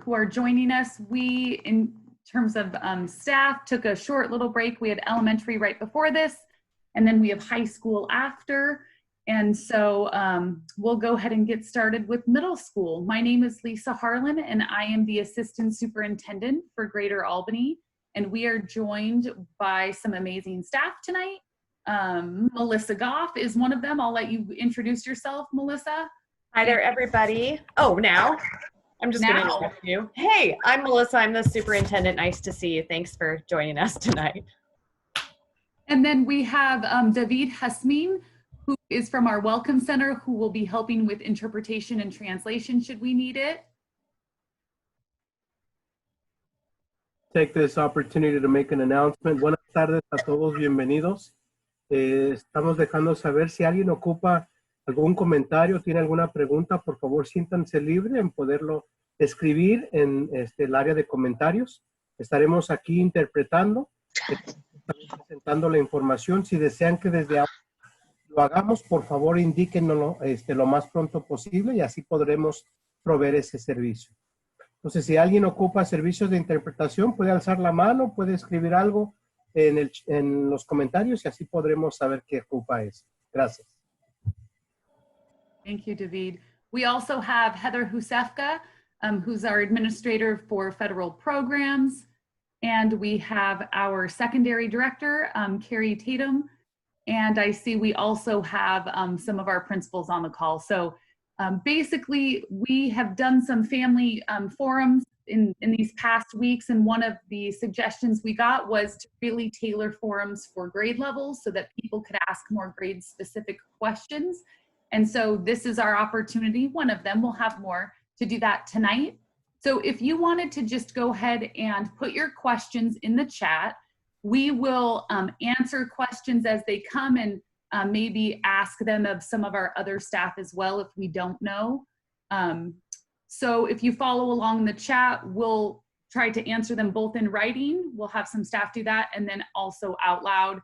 who are joining us. We, in terms of staff, took a short little break. We had elementary right before this, and then we have high school after. And so we'll go ahead and get started with middle school. My name is Lisa Harlan, and I am the Assistant Superintendent for Greater Albany. And we are joined by some amazing staff tonight. Melissa Goff is one of them. I'll let you introduce yourself, Melissa. Hi there, everybody. Oh, now? I'm just going to introduce you. Hey, I'm Melissa. I'm the superintendent. Nice to see you. Thanks for joining us tonight. And then we have David Hasmin, who is from our Welcome Center, who will be helping with interpretation and translation should we need it. Take this opportunity to make an announcement. Buenas tardes a todos, bienvenidos. Estamos dejando saber si alguien ocupa algún comentario, tiene alguna pregunta, por favor siéntanse libre en poderlo escribir en el área de comentarios. Estaremos aquí interpretando, presentando la información. Si desean que desde ahora lo hagamos, por favor indíquenlo lo más pronto posible y así podremos proveer ese servicio. Entonces, si alguien ocupa servicios de interpretación, puede alzar la mano, puede escribir algo en los comentarios y así podremos saber qué ocupa eso. Gracias. Thank you, David. We also have Heather Husefka, who's our administrator for federal programs. And we have our secondary director, Carrie Tatum. And I see we also have some of our principals on the call. So basically, we have done some family forums in these past weeks. And one of the suggestions we got was to really tailor forums for grade levels so that people could ask more grade specific questions. And so this is our opportunity. One of them, we'll have more to do that tonight. So if you wanted to just go ahead and put your questions in the chat, we will answer questions as they come and maybe ask them of some of our other staff as well if we don't know. So if you follow along the chat, we'll try to answer them both in writing. We'll have some staff do that and then also out loud.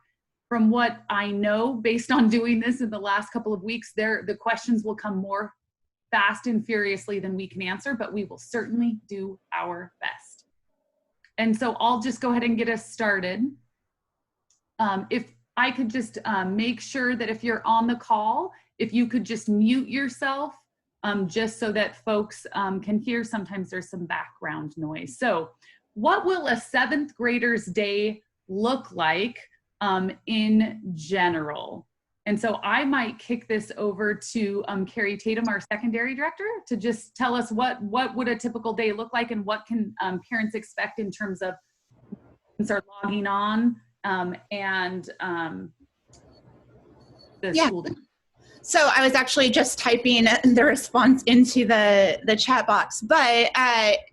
From what I know, based on doing this in the last couple of weeks, the questions will come more fast and furiously than we can answer, but we will certainly do our best. And so I'll just go ahead and get us started. If I could just make sure that if you're on the call, if you could just mute yourself, just so that folks can hear. Sometimes there's some background noise. So what will a 7th grader's day look like in general? And so I might kick this over to Carrie Tatum, our secondary director, to just tell us what would a typical day look like and what can parents expect in terms of students are logging on and the school day. So I was actually just typing the response into the chat box, but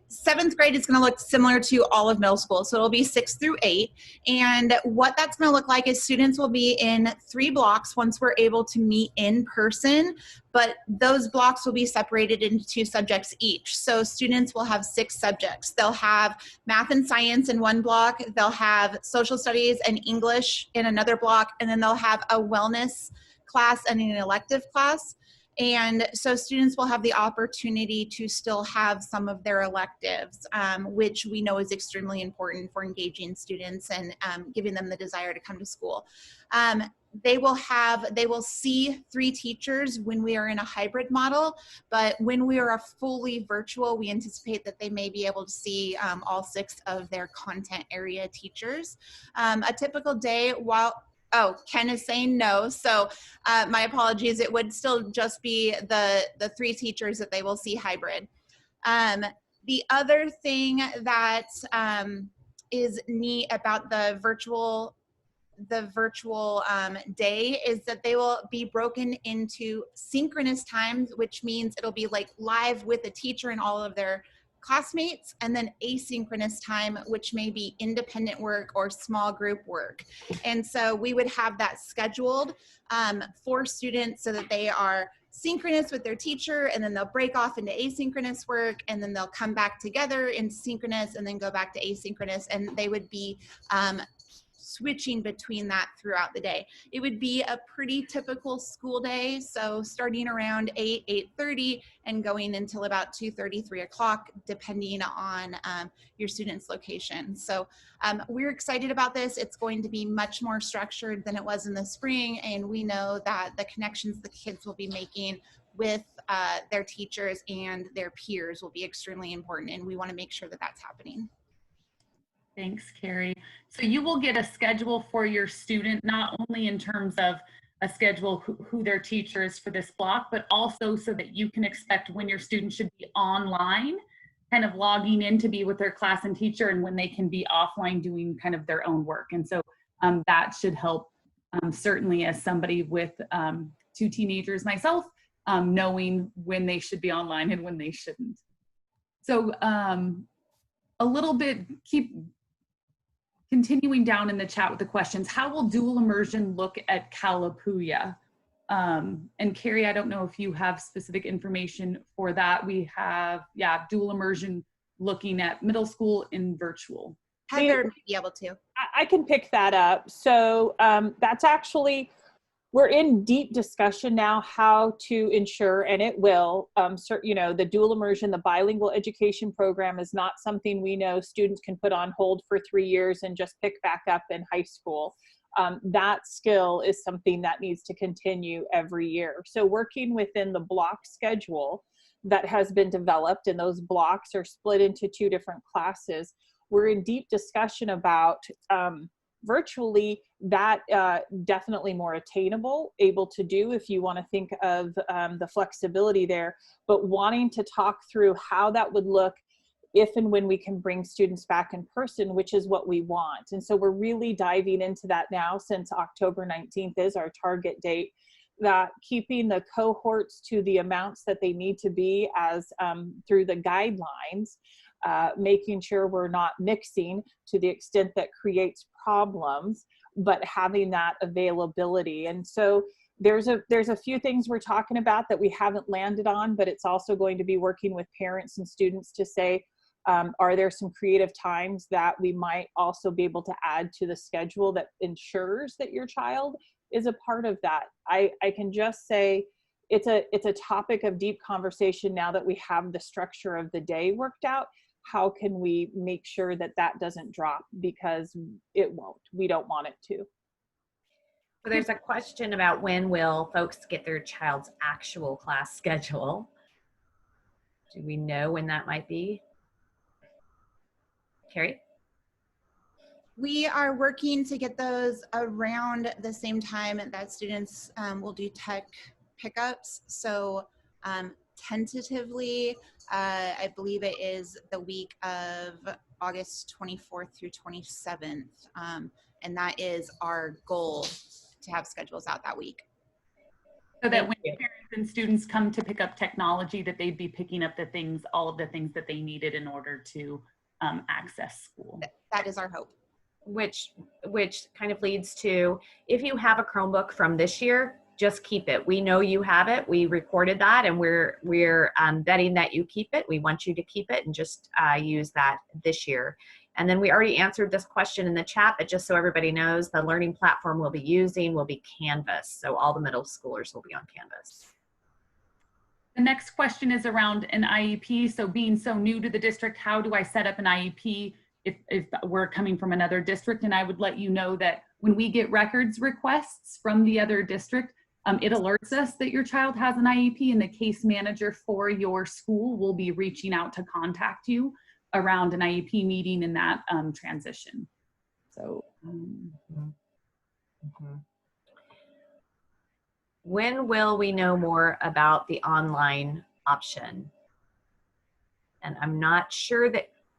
7th grade is going to look similar to all of middle school. So it'll be 6 through 8. And what that's going to look like is students will be in 3 blocks once we're able to meet in person, but those blocks will be separated into 2 subjects each. So students will have 6 subjects. They'll have math and science in one block. They'll have social studies and English in another block. And then they'll have a wellness class and an elective class. And so students will have the opportunity to still have some of their electives, which we know is extremely important for engaging students and giving them the desire to come to school. They will see 3 teachers when we are in a hybrid model, but when we are fully virtual, we anticipate that they may be able to see all 6 of their content area teachers. A typical day, oh, Ken is saying no. So my apologies. It would still just be the 3 teachers that they will see hybrid. The other thing that is neat about the virtual day is that they will be broken into synchronous times, which means it'll be like live with the teacher and all of their classmates, and then asynchronous time, which may be independent work or small group work. And so we would have that scheduled for students so that they are synchronous with their teacher, and then they'll break off into asynchronous work, and then they'll come back together in synchronous and then go back to asynchronous, and they would be switching between that throughout the day. It would be a pretty typical school day, so starting around 8:30 and going until about 2:30, 3 o'clock, depending on your student's location. So we're excited about this. It's going to be much more structured than it was in the spring, and we know that the connections the kids will be making with their teachers and their peers will be extremely important, and we want to make sure that that's happening. Thanks, Carrie. So you will get a schedule for your student, not only in terms of a schedule who their teacher is for this block, but also so that you can expect when your student should be online, kind of logging in to be with their class and teacher, and when they can be offline doing kind of their own work. And so that should help, certainly as somebody with 2 teenagers myself, knowing when they should be online and when they shouldn't. So a little bit, keep continuing down in the chat with the questions. How will dual immersion look at Calapooya? And Carrie, I don't know if you have specific information for that. We have, yeah, dual immersion looking at middle school in virtual. Heather may be able to. I can pick that up. So that's actually, we're in deep discussion now how to ensure, and it will, you know, the dual immersion, the bilingual education program is not something we know students can put on hold for 3 years and just pick back up in high school. That skill is something that needs to continue every year. So working within the block schedule that has been developed, and those blocks are split into 2 different classes, we're in deep discussion about virtually that definitely more attainable, able to do if you want to think of the flexibility there, but wanting to talk through how that would look if and when we can bring students back in person, which is what we want. And so we're really diving into that now, since October 19th is our target date, that keeping the cohorts to the amounts that they need to be as through the guidelines, making sure we're not mixing to the extent that creates problems, but having that availability. And so there's a few things we're talking about that we haven't landed on, but it's also going to be working with parents and students to say, are there some creative times that we might also be able to add to the schedule that ensures that your child is a part of that? I can just say it's a topic of deep conversation now that we have the structure of the day worked out. How can we make sure that that doesn't drop? Because it won't. We don't want it to. So there's a question about when will folks get their child's actual class schedule? Do we know when that might be? Carrie? We are working to get those around the same time that students will do tech pickups. So tentatively, I believe it is the week of August 24th through 27th. And that is our goal, to have schedules out that week. So that when parents and students come to pick up technology, that they'd be picking up the things, all of the things that they needed in order to access school. That is our hope. Which kind of leads to, if you have a Chromebook from this year, just keep it. We know you have it. We recorded that, and we're betting that you keep it. We want you to keep it and just use that this year. And then we already answered this question in the chat, but just so everybody knows, the learning platform we'll be using will be Canvas. So all the middle schoolers will be on Canvas. The next question is around an IEP. So being so new to the district, how do I set up an IEP if we're coming from another district? And I would let you know that when we get records requests from the other district, it alerts us that your child has an IEP, and the case manager for your school will be reaching out to contact you around an IEP meeting in that transition. So when will we know more about the online option? And I'm not sure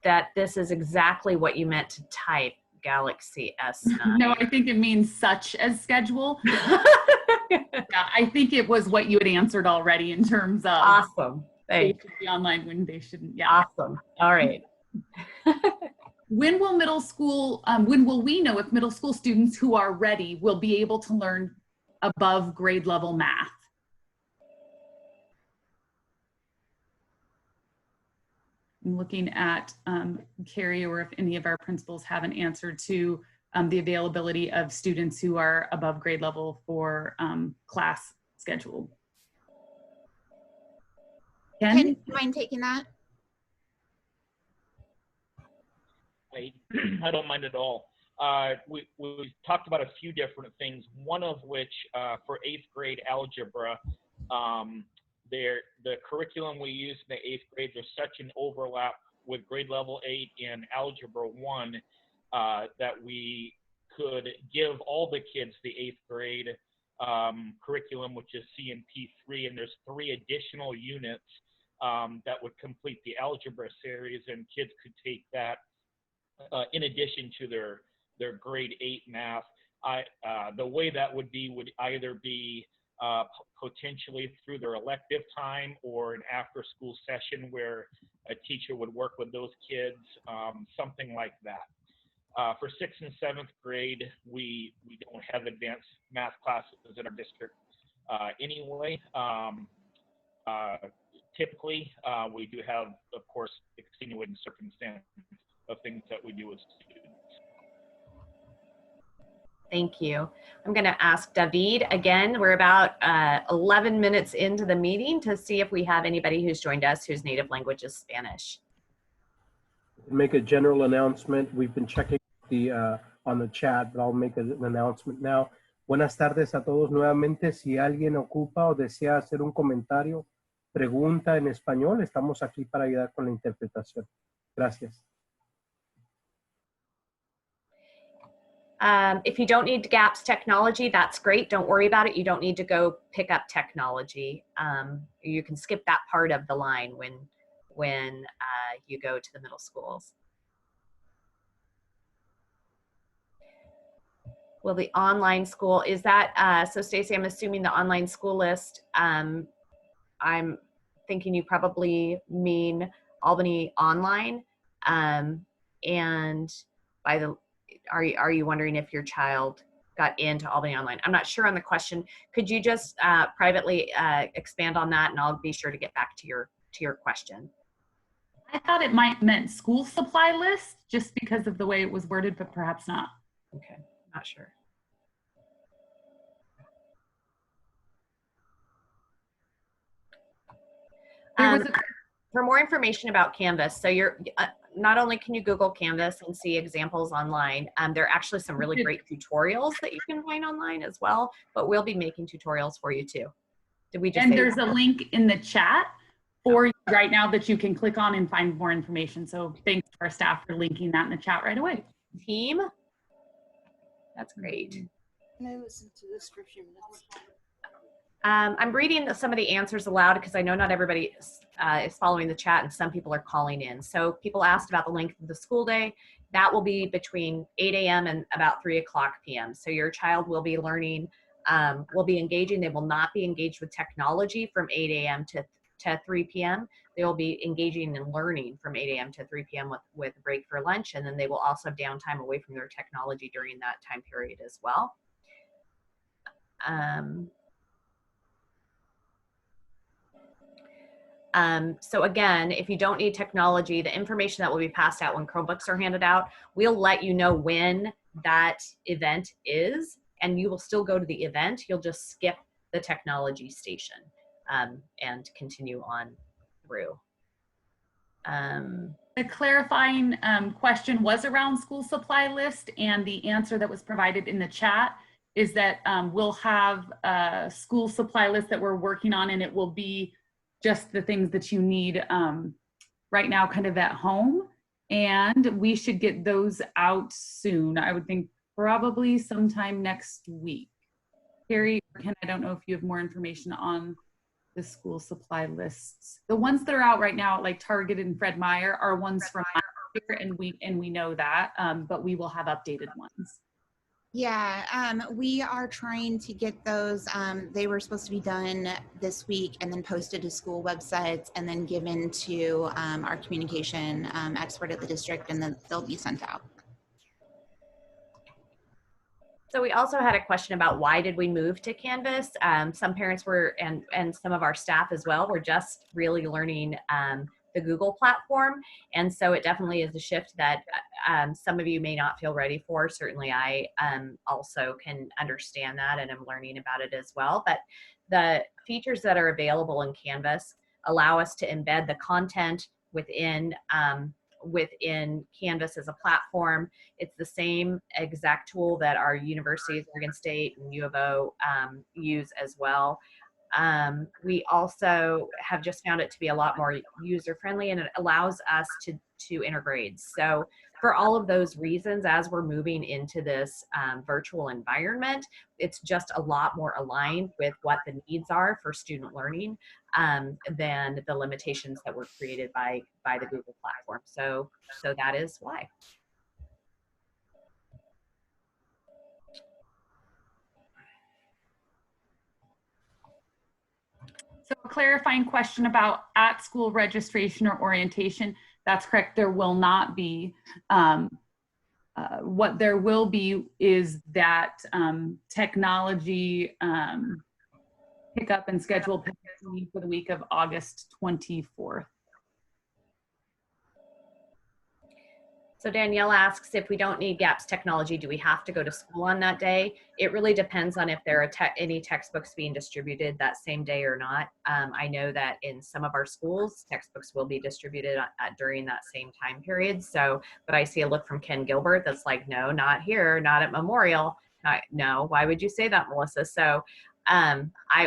that this is exactly what you meant to type, Galaxy S9. No, I think it means such as schedule. Yeah, I think it was what you had answered already in terms of awesome. They should be online when they shouldn't. Yeah. Awesome. All right. When will middle school, when will we know if middle school students who are ready will be able to learn above grade level math? I'm looking at Carrie, or if any of our principals have an answer to the availability of students who are above grade level for class schedule. Ken, Ken? do you mind taking that? I don't mind at all. We talked about a few different things, one of which for 8th grade algebra, the curriculum we use in the 8th grade, there's such an overlap with grade level 8 and algebra 1 that we could give all the kids the 8th grade curriculum, which is CNP3, and there's 3 additional units that would complete the algebra series, and kids could take that in addition to their grade 8 math. The way that would either be potentially through their elective time or an after school session where a teacher would work with those kids, something like that. For 6th and 7th grade, we don't have advanced math classes in our district anyway. Typically, we do have, of course, extenuating circumstances of things that we do with students. Thank you. I'm going to ask David again. We're about 11 minutes into the meeting to see if we have anybody who's joined us whose native language is Spanish. Make a general announcement. We've been checking on the chat, but I'll make an announcement now. Buenas tardes a todos nuevamente. Si alguien ocupa o desea hacer un comentario, pregunta en español, estamos aquí para ayudar con la interpretación. Gracias. If you don't need GAPS technology, that's great. Don't worry about it. You don't need to go pick up technology. You can skip that part of the line when you go to the middle schools. Well, the online school, is that, so Stacy, I'm assuming the online school list, I'm thinking you probably mean Albany Online. And by the, are you wondering if your child got into Albany Online? I'm not sure on the question. Could you just privately expand on that, and I'll be sure to get back to your question. I thought it meant school supply list just because of the way it was worded, but perhaps not. Okay, not sure. For more information about Canvas, so you're not only can you Google Canvas and see examples online, there are actually some really great tutorials that you can find online as well, but we'll be making tutorials for you too. Did we just and there's a link in the chat for you right now that you can click on and find more information. So thanks to our staff for linking that in the chat right away. Team, that's great. Can I listen to this for a few minutes? I'm reading some of the answers aloud because I know not everybody is following the chat and some people are calling in. So people asked about the length of the school day. That will be between 8 a.m. and about 3 o'clock p.m. So your child will be learning, will be engaging. They will not be engaged with technology from 8 a.m. to 3 p.m. They will be engaging and learning from 8 a.m. to 3 p.m. with a break for lunch. And then they will also have downtime away from their technology during that time period as well. So again, if you don't need technology, the information that will be passed out when Chromebooks are handed out, we'll let you know when that event is, and you will still go to the event. You'll just skip the technology station and continue on through. A clarifying question was around school supply list, and the answer that was provided in the chat is that we'll have a school supply list that we're working on, and it will be just the things that you need right now kind of at home. And we should get those out soon. I would think probably sometime next week. Carrie, Ken, I don't know if you have more information on the school supply lists. The ones that are out right now, like Target and Fred Meyer, are ones from last year, and we know that, but we will have updated ones. Yeah, we are trying to get those. They were supposed to be done this week and then posted to school websites and then given to our communication expert at the district, and then they'll be sent out. So we also had a question about why did we move to Canvas? Some parents were, and some of our staff as well, were just really learning the Google platform. And so it definitely is a shift that some of you may not feel ready for. Certainly I also can understand that, and I'm learning about it as well. But the features that are available in Canvas allow us to embed the content within Canvas as a platform. It's the same exact tool that our universities, Oregon State and U of O, use as well. We also have just found it to be a lot more user-friendly, and it allows us to integrate. So for all of those reasons, as we're moving into this virtual environment, it's just a lot more aligned with what the needs are for student learning than the limitations that were created by the Google platform. So that is why. So a clarifying question about at-school registration or orientation. That's correct. There will not be. What there will be is that technology pickup and schedule pickup for the week of August 24th. So Danielle asks, if we don't need GAPS technology, do we have to go to school on that day? It really depends on if there are any textbooks being distributed that same day or not. I know that in some of our schools, textbooks will be distributed during that same time period. So, but I see a look from Ken Gilbert that's like, no, not here, not at Memorial. No, why would you say that, Melissa? So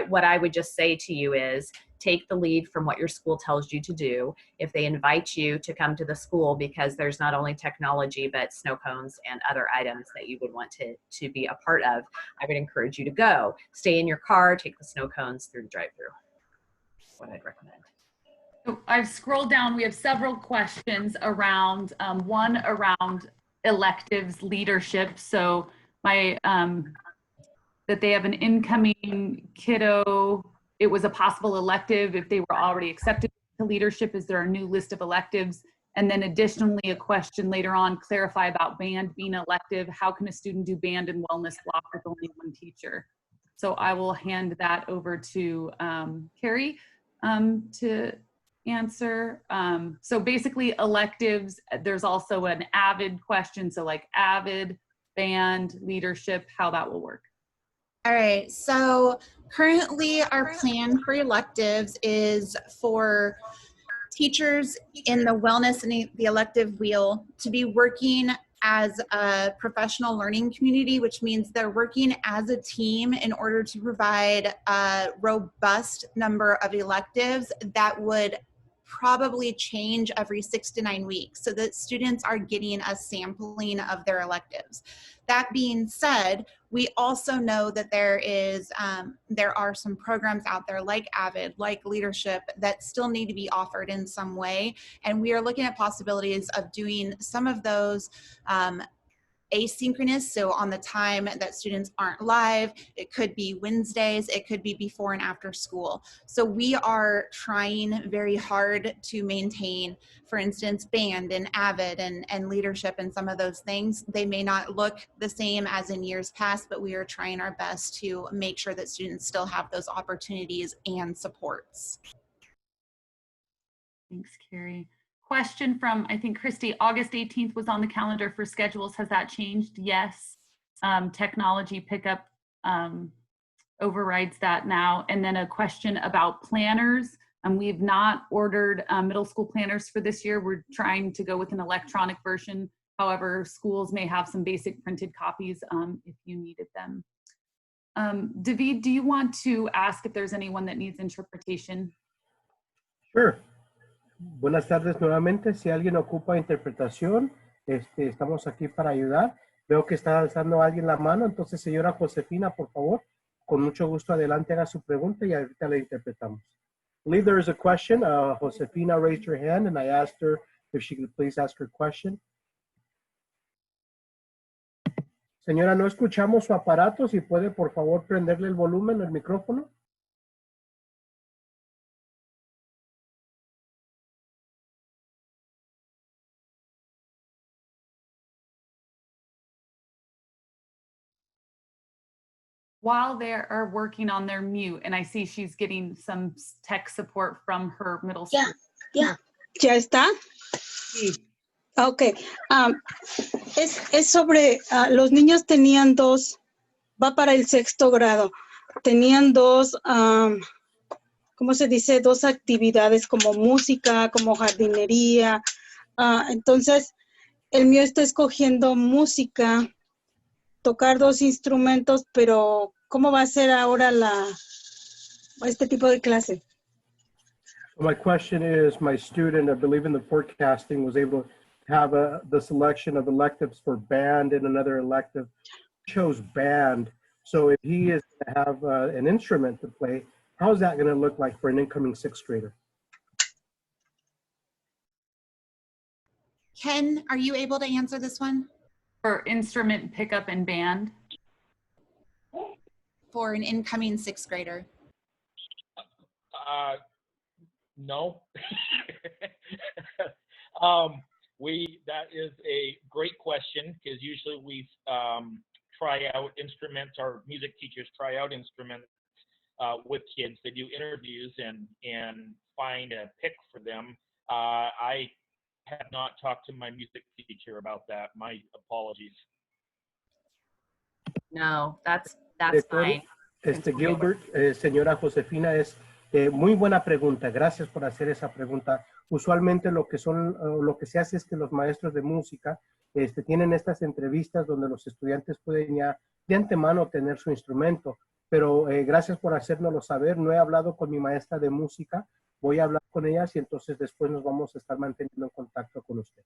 what I would just say to you is, take the lead from what your school tells you to do. If they invite you to come to the school because there's not only technology, but snow cones and other items that you would want to be a part of, I would encourage you to go. Stay in your car, take the snow cones through the drive-through. What I'd recommend. So I've scrolled down. We have several questions around, one around electives leadership. So my, that they have an incoming kiddo. It was a possible elective if they were already accepted to leadership. Is there a new list of electives? And then additionally, a question later on, clarify about band being elective. How can a student do band and wellness block with only one teacher? So I will hand that over to Carrie to answer. So basically electives, there's also an AVID question. So like AVID, band, leadership, how that will work. All right, so currently our plan for electives is for teachers in the wellness and the elective wheel to be working as a professional learning community, which means they're working as a team in order to provide a robust number of electives that would probably change every 6 to 9 weeks so that students are getting a sampling of their electives. That being said, we also know that there are some programs out there like AVID, like leadership, that still need to be offered in some way. And we are looking at possibilities of doing some of those asynchronous, so on the time that students aren't live. It could be Wednesdays, it could be before and after school. So we are trying very hard to maintain, for instance, band and AVID and leadership and some of those things. They may not look the same as in years past, but we are trying our best to make sure that students still have those opportunities and supports. Thanks, Carrie. Question from, I think, Christy. August 18th was on the calendar for schedules. Has that changed? Yes. Technology pickup overrides that now. And then a question about planners. We've not ordered middle school planners for this year. We're trying to go with an electronic version. However, schools may have some basic printed copies if you needed them. David, do you want to ask if there's anyone that needs interpretation? Sure. Buenas tardes nuevamente. Si alguien ocupa interpretación, estamos aquí para ayudar. Veo que está alzando alguien la mano. Entonces, señora Josefina, por favor, con mucho gusto adelante haga su pregunta y ahorita la interpretamos. I believe there is a question. Josefina raised her hand and I asked her if she could please ask her question. Señora, no escuchamos su aparato. Si puede, por favor, prenderle el volumen, el micrófono. While they are working on their mute, and I see she's getting some tech support from her middle school. Yeah. ¿Ya está? Sí. Ok. Es sobre, los niños tenían dos, va para el 6º grado, tenían dos, ¿cómo se dice? Dos actividades como música, como jardinería. Entonces, el mío está escogiendo música, tocar 2 instrumentos, pero ¿cómo va a ser ahora este tipo de clase? My question is, my student, I believe in the forecasting, was able to have the selection of electives for band and another elective. Chose band. So if he is going to have an instrument to play, how is that going to look like for an incoming 6th grader? Ken, are you able to answer this one? For instrument pickup and band. For an incoming 6th grader? No. That is a great question, because usually we try out instruments, our music teachers try out instruments with kids. They do interviews and find a pick for them. I have not talked to my music teacher about that. My apologies. No, that's Director, fine. Gilbert, señora Josefina, es muy buena pregunta. Gracias por hacer esa pregunta. Usualmente lo que se hace es que los maestros de música tienen estas entrevistas donde los estudiantes pueden ya de antemano tener su instrumento. Pero gracias por hacérnoslo saber. No he hablado con mi maestra de música. Voy a hablar con ellas y entonces después nos vamos a estar manteniendo en contacto con usted.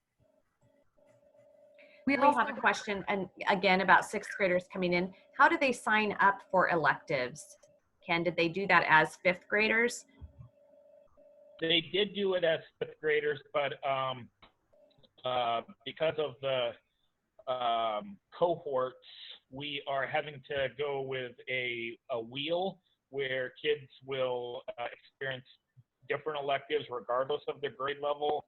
We all have a question, and again, about 6th graders coming in. How do they sign up for electives? Ken, did they do that as 5th graders? They did do it as 5th graders, but because of the cohorts, we are having to go with a wheel where kids will experience different electives regardless of their grade level,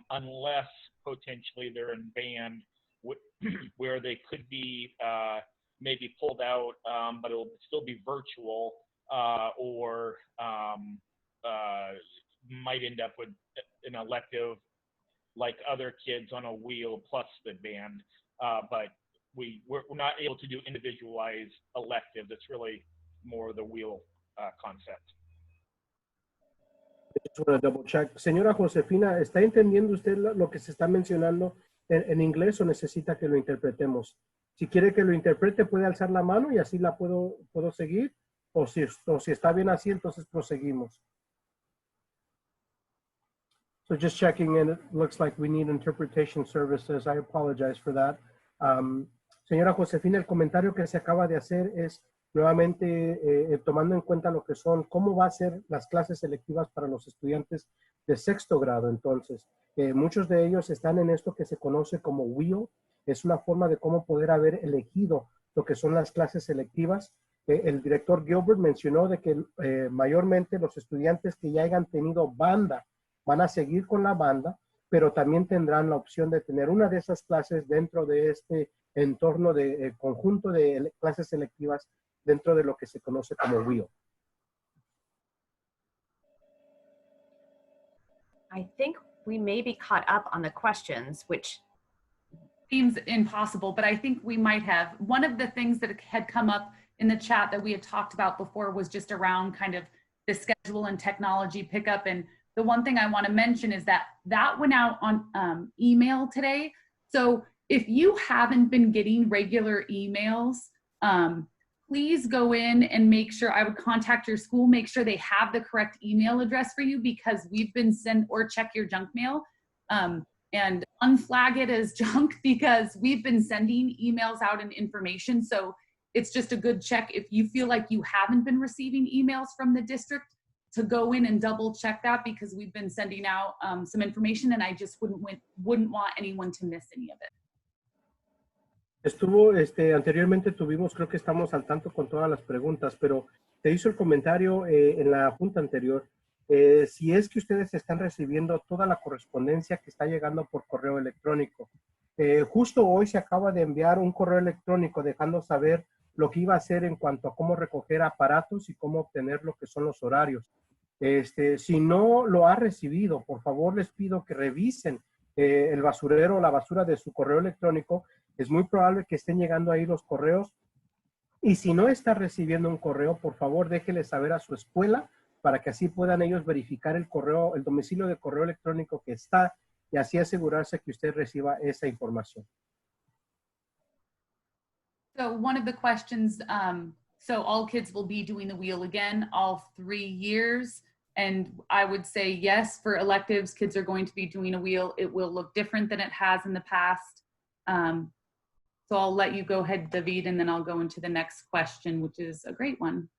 unless potentially they're in band, where they could be maybe pulled out, but it'll still be virtual, or might end up with an elective like other kids on a wheel plus the band. But we're not able to do individualized electives. It's really more the wheel concept. Double check. Señora Josefina, ¿está entendiendo usted lo que se está mencionando en inglés o necesita que lo interpretemos? Si quiere que lo interprete, puede alzar la mano y así la puedo seguir. O si está bien así, entonces proseguimos. So just checking in, it looks like we need interpretation services. I apologize for that. Señora Josefina, el comentario que se acaba de hacer es nuevamente tomando en cuenta lo que son, cómo va a ser las clases selectivas para los estudiantes de 6º grado. Entonces, muchos de ellos están en esto que se conoce como wheel. Es una forma de cómo poder haber elegido lo que son las clases selectivas. El director Gilbert mencionó de que mayormente los estudiantes que ya hayan tenido banda van a seguir con la banda, pero también tendrán la opción de tener una de esas clases dentro de este entorno de conjunto de clases selectivas dentro de lo que se conoce como wheel. I think we may be caught up on the questions, which seems impossible, but I think we might have. One of the things that had come up in the chat that we had talked about before was just around kind of the schedule and technology pickup. And the one thing I want to mention is that went out on email today. So if you haven't been getting regular emails, please go in and make sure, I would contact your school, make sure they have the correct email address for you, because we've been or check your junk mail and unflag it as junk, because we've been sending emails out and information. So it's just a good check if you feel like you haven't been receiving emails from the district, to go in and double check that, because we've been sending out some information, and I just wouldn't want anyone to miss any of it. Anteriormente tuvimos, creo que estamos al tanto con todas las preguntas, pero te hizo el comentario en la junta anterior, si es que ustedes están recibiendo toda la correspondencia que está llegando por correo electrónico. Justo hoy se acaba de enviar un correo electrónico dejando saber lo que iba a hacer en cuanto a cómo recoger aparatos y cómo obtener lo que son los horarios. Si no lo ha recibido, por favor les pido que revisen el basurero o la basura de su correo electrónico. Es muy probable que estén llegando ahí los correos. Y si no está recibiendo un correo, por favor déjele saber a su escuela para que así puedan ellos verificar el correo, el domicilio de correo electrónico que está y así asegurarse que usted reciba esa información. So one of the questions, so all kids will be doing the wheel again, all 3 years. And I would say yes, for electives, kids are going to be doing a wheel. It will look different than it has in the past. So I'll let you go ahead, David, and then I'll go into the next question, which is a great one.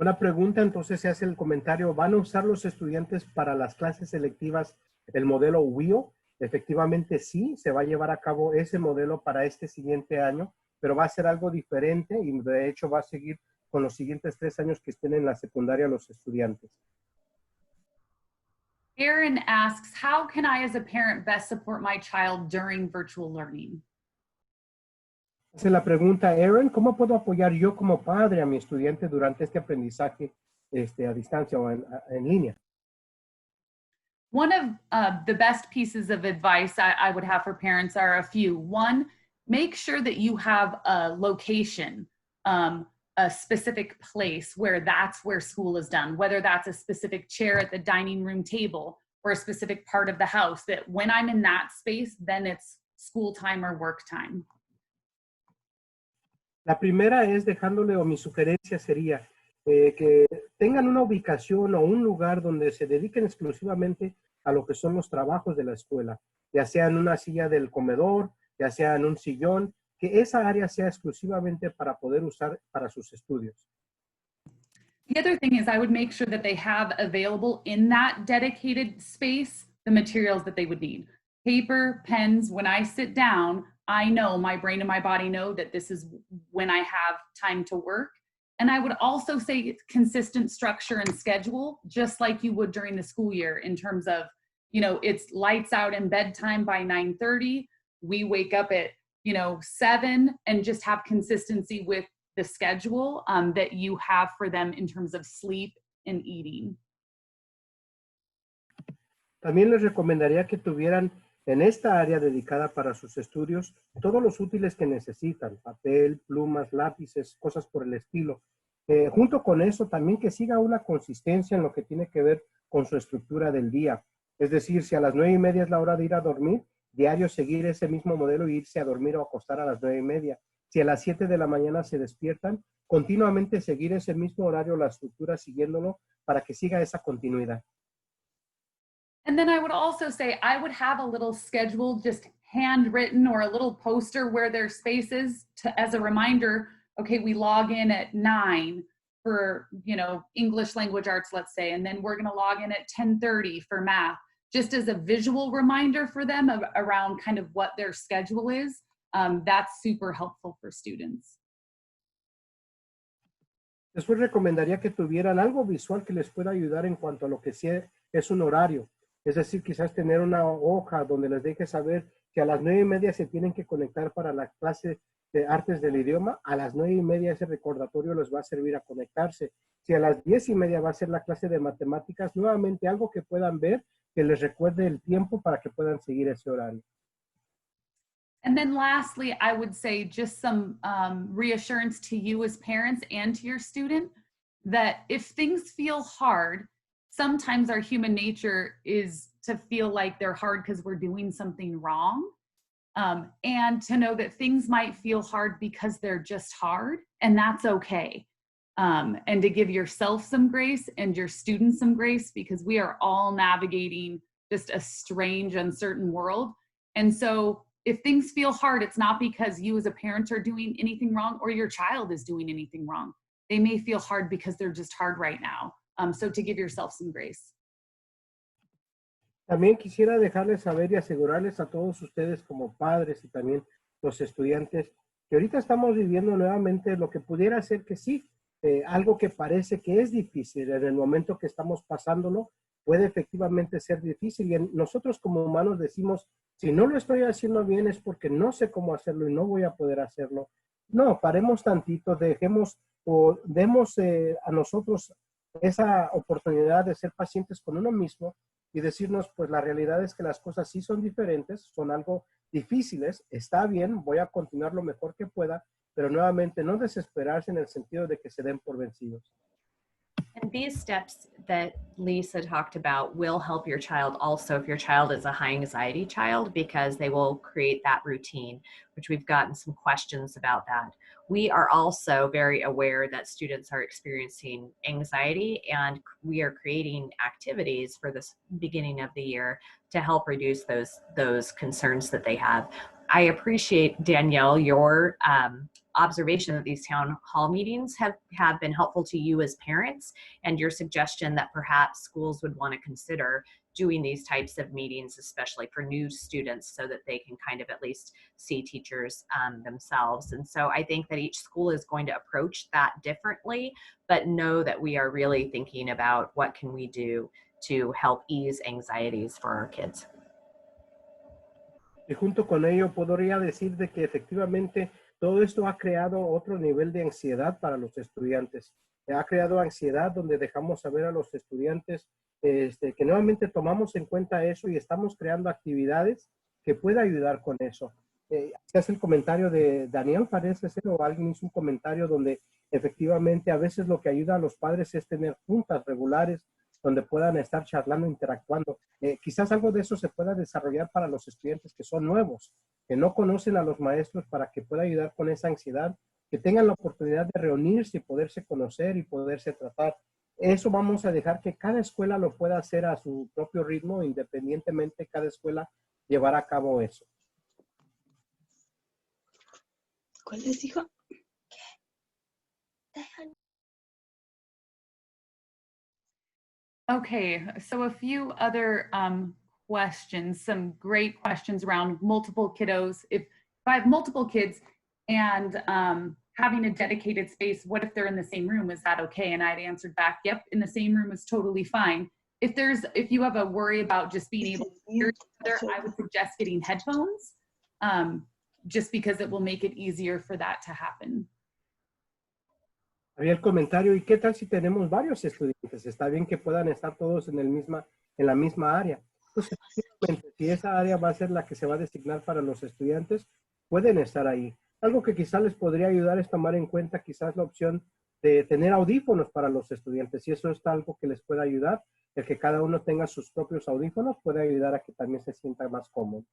Una pregunta, entonces se hace el comentario, ¿van a usar los estudiantes para las clases selectivas el modelo WIO? Efectivamente sí, se va a llevar a cabo ese modelo para este siguiente año, pero va a ser algo diferente y de hecho va a seguir con los siguientes 3 años que estén en la secundaria los estudiantes. Aaron asks, how can I as a parent best support my child during virtual learning? Hace la pregunta, Aaron, ¿cómo puedo apoyar yo como padre a mi estudiante durante este aprendizaje a distancia o en línea? One of the best pieces of advice I would have for parents are a few. One, make sure that you have a location, a specific place where that's where school is done, whether that's a specific chair at the dining room table or a specific part of the house, that when I'm in that space, then it's school time or work time. La primera es dejándole, o mi sugerencia sería que tengan una ubicación o un lugar donde se dediquen exclusivamente a lo que son los trabajos de la escuela, ya sea en una silla del comedor, ya sea en un sillón, que esa área sea exclusivamente para poder usar para sus estudios. The other thing is I would make sure that they have available in that dedicated space the materials that they would need. Paper, pens. When I sit down, I know, my brain and my body know that this is when I have time to work. And I would also say consistent structure and schedule, just like you would during the school year in terms of, it's lights out and bedtime by 9:30. We wake up at, 7, and just have consistency with the schedule that you have for them in terms of sleep and eating. También les recomendaría que tuvieran en esta área dedicada para sus estudios todos los útiles que necesitan, papel, plumas, lápices, cosas por el estilo. Junto con eso, también que siga una consistencia en lo que tiene que ver con su estructura del día. Es decir, si a las 9:30 es la hora de ir a dormir, diario seguir ese mismo modelo e irse a dormir o acostar a las 9:30. Si a las 7 de la mañana se despiertan, continuamente seguir ese mismo horario, la estructura, siguiéndolo para que siga esa continuidad. And then I would also say I would have a little schedule just handwritten or a little poster where there's spaces as a reminder, okay, we log in at 9 for, English language arts, let's say, and then we're going to log in at 10:30 for math, just as a visual reminder for them around kind of what their schedule is. That's super helpful for students. Después recomendaría que tuvieran algo visual que les pueda ayudar en cuanto a lo que sí es un horario. Es decir, quizás tener una hoja donde les deje saber que a las 9:30 se tienen que conectar para la clase de artes del idioma. A las 9:30 ese recordatorio les va a servir a conectarse. Si a las 10:30 va a ser la clase de matemáticas, nuevamente algo que puedan ver que les recuerde el tiempo para que puedan seguir ese horario. And then lastly, I would say just some reassurance to you as parents and to your student that if things feel hard, sometimes our human nature is to feel like they're hard because we're doing something wrong. And to know that things might feel hard because they're just hard, and that's okay. And to give yourself some grace and your students some grace, because we are all navigating just a strange, uncertain world. And so if things feel hard, it's not because you as a parent are doing anything wrong or your child is doing anything wrong. They may feel hard because they're just hard right now. So to give yourself some grace. También quisiera dejarles saber y asegurarles a todos ustedes como padres y también los estudiantes que ahorita estamos viviendo nuevamente lo que pudiera ser que sí, algo que parece que es difícil en el momento que estamos pasándolo, puede efectivamente ser difícil y nosotros como humanos decimos, si no lo estoy haciendo bien es porque no sé cómo hacerlo y no voy a poder hacerlo. No, paremos tantito, demos a nosotros esa oportunidad de ser pacientes con uno mismo y decirnos, pues la realidad es que las cosas sí son diferentes, son algo difíciles, está bien, voy a continuar lo mejor que pueda, pero nuevamente no desesperarse en el sentido de que se den por vencidos. And these steps that Lisa talked about will help your child also if your child is a high anxiety child, because they will create that routine, which we've gotten some questions about that. We are also very aware that students are experiencing anxiety, and we are creating activities for this beginning of the year to help reduce those concerns that they have. I appreciate, Danielle, your observation that these town hall meetings have been helpful to you as parents, and your suggestion that perhaps schools would want to consider doing these types of meetings, especially for new students, so that they can kind of at least see teachers themselves. And so I think that each school is going to approach that differently, but know that we are really thinking about what can we do to help ease anxieties for our kids. Y junto con ello podría decir de que efectivamente todo esto ha creado otro nivel de ansiedad para los estudiantes. Ha creado ansiedad donde dejamos saber a los estudiantes que nuevamente tomamos en cuenta eso y estamos creando actividades que pueda ayudar con eso. Es el comentario de Daniel, parece ser, o alguien hizo un comentario donde efectivamente a veces lo que ayuda a los padres es tener juntas regulares donde puedan estar charlando, interactuando. Quizás algo de eso se pueda desarrollar para los estudiantes que son nuevos, que no conocen a los maestros, para que pueda ayudar con esa ansiedad, que tengan la oportunidad de reunirse y poderse conocer y poderse tratar. Eso vamos a dejar que cada escuela lo pueda hacer a su propio ritmo, independientemente cada escuela llevará a cabo eso. ¿Cuál les dijo? Okay, so a few other questions, some great questions around multiple kiddos. If I have multiple kids and having a dedicated space, what if they're in the same room? Is that okay? And I'd answered back, yep, in the same room is totally fine. If you have a worry about just being able to hear each other, I would suggest getting headphones, just because it will make it easier for that to happen. Había el comentario, ¿y qué tal si tenemos varios estudiantes? Está bien que puedan estar todos en la misma área. Entonces, si esa área va a ser la que se va a designar para los estudiantes, pueden estar ahí. Algo que quizás les podría ayudar es tomar en cuenta quizás la opción de tener audífonos para los estudiantes. Si eso es algo que les pueda ayudar, el que cada uno tenga sus propios audífonos puede ayudar a que también se sienta más cómodo.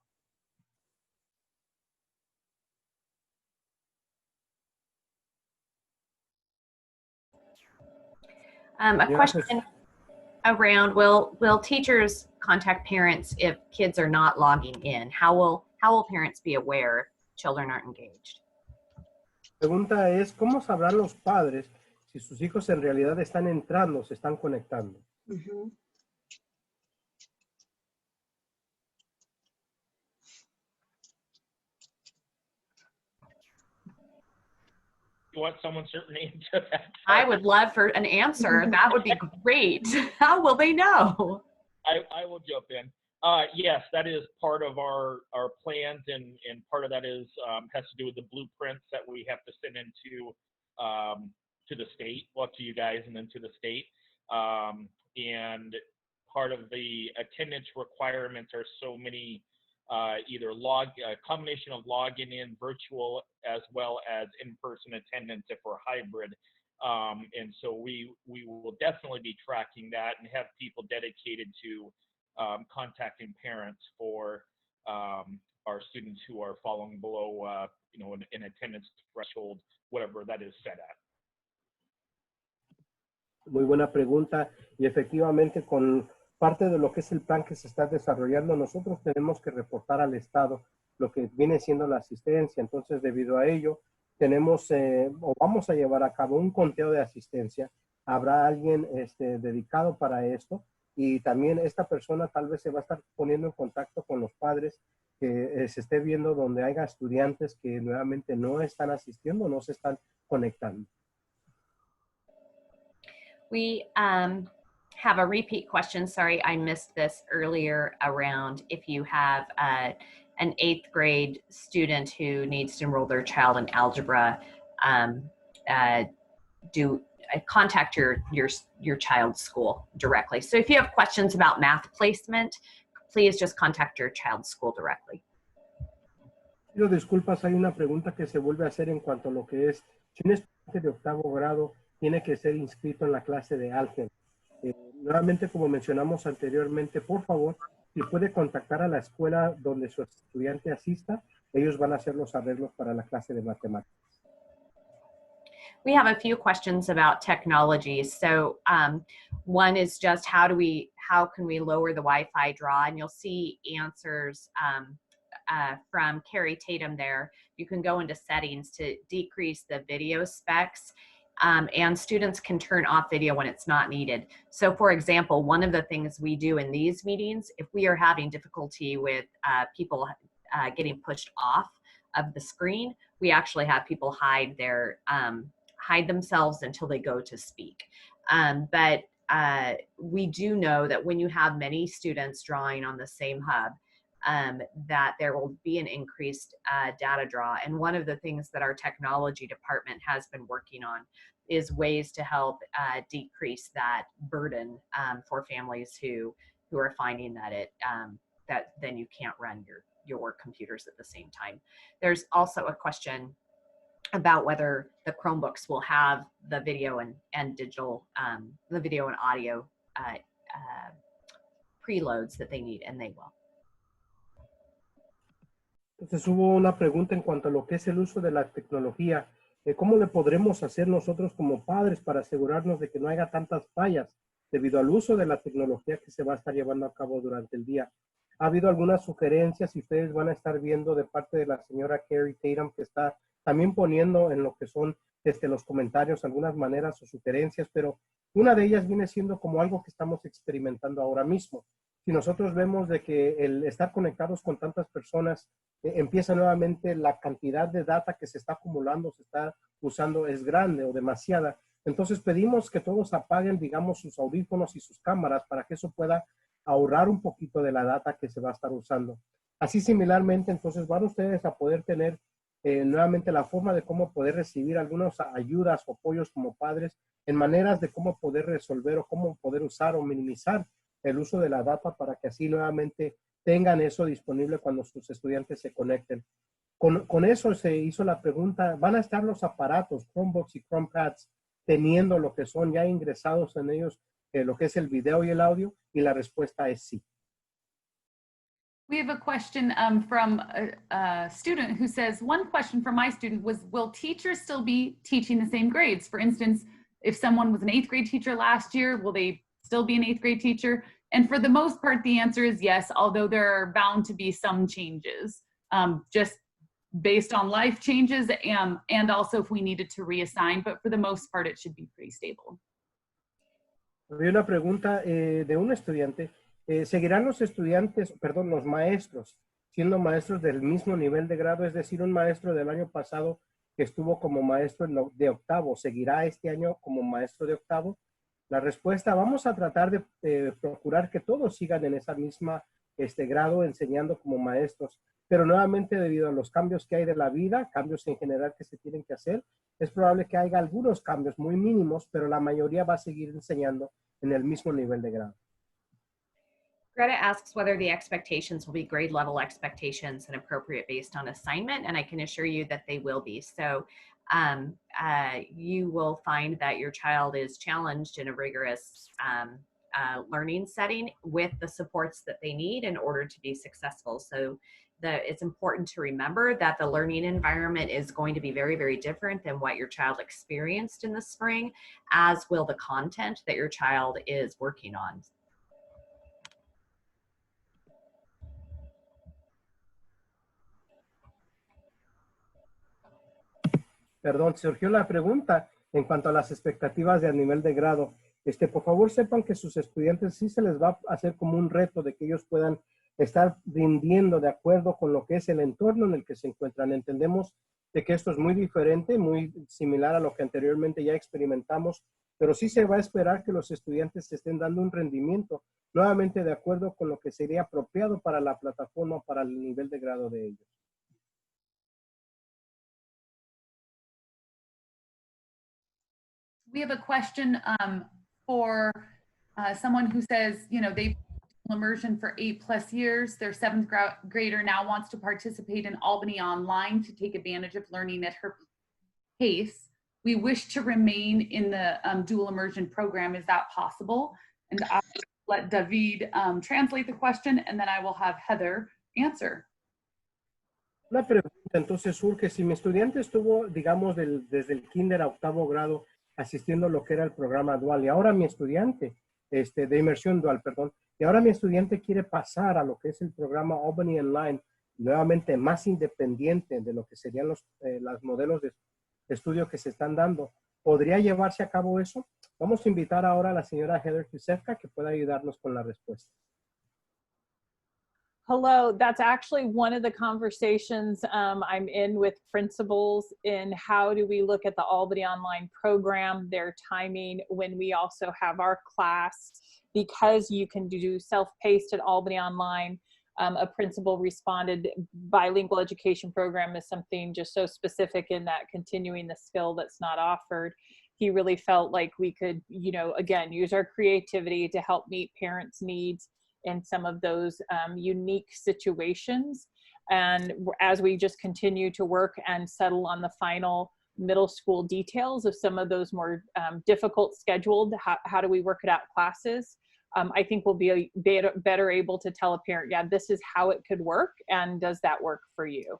A question around, will teachers contact parents if kids are not logging in? How will parents be aware if children aren't engaged? La pregunta es, ¿cómo sabrán los padres si sus hijos en realidad están entrando, se están conectando? You want someone certain answer that? I would love for an answer. That would be great. How will they know? I will jump in. Yes, that is part of our plans, and part of that is has to do with the blueprints that we have to send into to the state, well, to you guys, and then to the state. And part of the attendance requirements are so many, either a combination of logging in virtual as well as in-person attendance if we're hybrid. And so we will definitely be tracking that and have people dedicated to contacting parents for our students who are falling below, an attendance threshold, whatever that is set at. Muy buena pregunta, y efectivamente con parte de lo que es el plan que se está desarrollando, nosotros tenemos que reportar al Estado lo que viene siendo la asistencia. Entonces, debido a ello, tenemos o vamos a llevar a cabo un conteo de asistencia. Habrá alguien dedicado para esto, y también esta persona tal vez se va a estar poniendo en contacto con los padres, que se esté viendo donde haya estudiantes que nuevamente no están asistiendo, no se están conectando. We have a repeat question. Sorry, I missed this earlier, around if you have an 8th grade student who needs to enroll their child in algebra, contact your child's school directly. So if you have questions about math placement, please just contact your child's school directly. Pido disculpas, hay una pregunta que se vuelve a hacer en cuanto a lo que es, si un estudiante de octavo grado tiene que ser inscrito en la clase de álgebra. Nuevamente, como mencionamos anteriormente, por favor, si puede contactar a la escuela donde su estudiante asista, ellos van a hacer los arreglos para la clase de matemáticas. We have a few questions about technology. So one is just how can we lower the Wi-Fi draw? And you'll see answers from Carrie Tatum there. You can go into settings to decrease the video specs, and students can turn off video when it's not needed. So for example, one of the things we do in these meetings, if we are having difficulty with people getting pushed off of the screen, we actually have people hide themselves until they go to speak. But we do know that when you have many students drawing on the same hub, that there will be an increased data draw. And one of the things that our technology department has been working on is ways to help decrease that burden for families who are finding that that then you can't run your computers at the same time. There's also a question about whether the Chromebooks will have the video and digital, the video and audio preloads that they need, and they will. Entonces hubo una pregunta en cuanto a lo que es el uso de la tecnología. ¿Cómo le podremos hacer nosotros como padres para asegurarnos de que no haya tantas fallas debido al uso de la tecnología que se va a estar llevando a cabo durante el día? Ha habido algunas sugerencias y ustedes van a estar viendo de parte de la señora Carrie Tatum, que está también poniendo en lo que son los comentarios algunas maneras o sugerencias, pero una de ellas viene siendo como algo que estamos experimentando ahora mismo. Si nosotros vemos de que el estar conectados con tantas personas empieza nuevamente, la cantidad de data que se está acumulando, se está usando es grande o demasiada, entonces pedimos que todos apaguen, digamos, sus audífonos y sus cámaras para que eso pueda ahorrar un poquito de la data que se va a estar usando. Así similarmente, entonces van ustedes a poder tener nuevamente la forma de cómo poder recibir algunas ayudas o apoyos como padres en maneras de cómo poder resolver o cómo poder usar o minimizar el uso de la data para que así nuevamente tengan eso disponible cuando sus estudiantes se conecten. Con eso se hizo la pregunta, ¿van a estar los aparatos, Chromebooks y Chromepads, teniendo lo que son ya ingresados en ellos, lo que es el video y el audio? Y la respuesta es sí. We have a question from a student who says, one question from my student was, will teachers still be teaching the same grades? For instance, if someone was an 8th grade teacher last year, will they still be an 8th grade teacher? And for the most part, the answer is yes, although there are bound to be some changes, just based on life changes and also if we needed to reassign, but for the most part, it should be pretty stable. Había una pregunta de un estudiante. ¿Seguirán los estudiantes, perdón, los maestros, siendo maestros del mismo nivel de grado? Es decir, un maestro del año pasado que estuvo como maestro de octavo, ¿seguirá este año como maestro de octavo? La respuesta, vamos a tratar de procurar que todos sigan en esa misma grado enseñando como maestros, pero nuevamente debido a los cambios que hay de la vida, cambios en general que se tienen que hacer, es probable que haya algunos cambios muy mínimos, pero la mayoría va a seguir enseñando en el mismo nivel de grado. Greta asks whether the expectations will be grade level expectations and appropriate based on assignment, and I can assure you that they will be. So you will find that your child is challenged in a rigorous learning setting with the supports that they need in order to be successful. So it's important to remember that the learning environment is going to be very, very different than what your child experienced in the spring, as will the content that your child is working on. Perdón, surgió la pregunta en cuanto a las expectativas de a nivel de grado. Por favor, sepan que sus estudiantes sí se les va a hacer como un reto de que ellos puedan estar rindiendo de acuerdo con lo que es el entorno en el que se encuentran. Entendemos de que esto es muy diferente, muy similar a lo que anteriormente ya experimentamos, pero sí se va a esperar que los estudiantes se estén dando un rendimiento nuevamente de acuerdo con lo que sería apropiado para la plataforma, para el nivel de grado de ellos. We have a question for someone who says, you know, they've been immersion for 8+ years. Their 7th grader now wants to participate in Albany Online to take advantage of learning at her pace. We wish to remain in the dual immersion program. Is that possible? And I'll let David translate the question, and then I will have Heather answer. Una pregunta entonces surge, si mi estudiante estuvo, digamos, desde el kinder a 8º grado asistiendo a lo que era el programa dual, y ahora mi estudiante, de inmersión dual, perdón, y ahora mi estudiante quiere pasar a lo que es el programa Albany Online, nuevamente más independiente de lo que serían los modelos de estudio que se están dando, ¿podría llevarse a cabo eso? Vamos a invitar ahora a la señora Heather Husefka que pueda ayudarnos con la respuesta. Hello, that's actually one of the conversations I'm in with principals in how do we look at the Albany Online program, their timing, when we also have our class, because you can do self-paced at Albany Online. A principal responded, bilingual education program is something just so specific in that continuing the skill that's not offered. He really felt like we could, you know, again, use our creativity to help meet parents' needs in some of those unique situations. And as we just continue to work and settle on the final middle school details of some of those more difficult scheduled, how do we work it out classes, I think we'll be better able to tell a parent, yeah, this is how it could work, and does that work for you?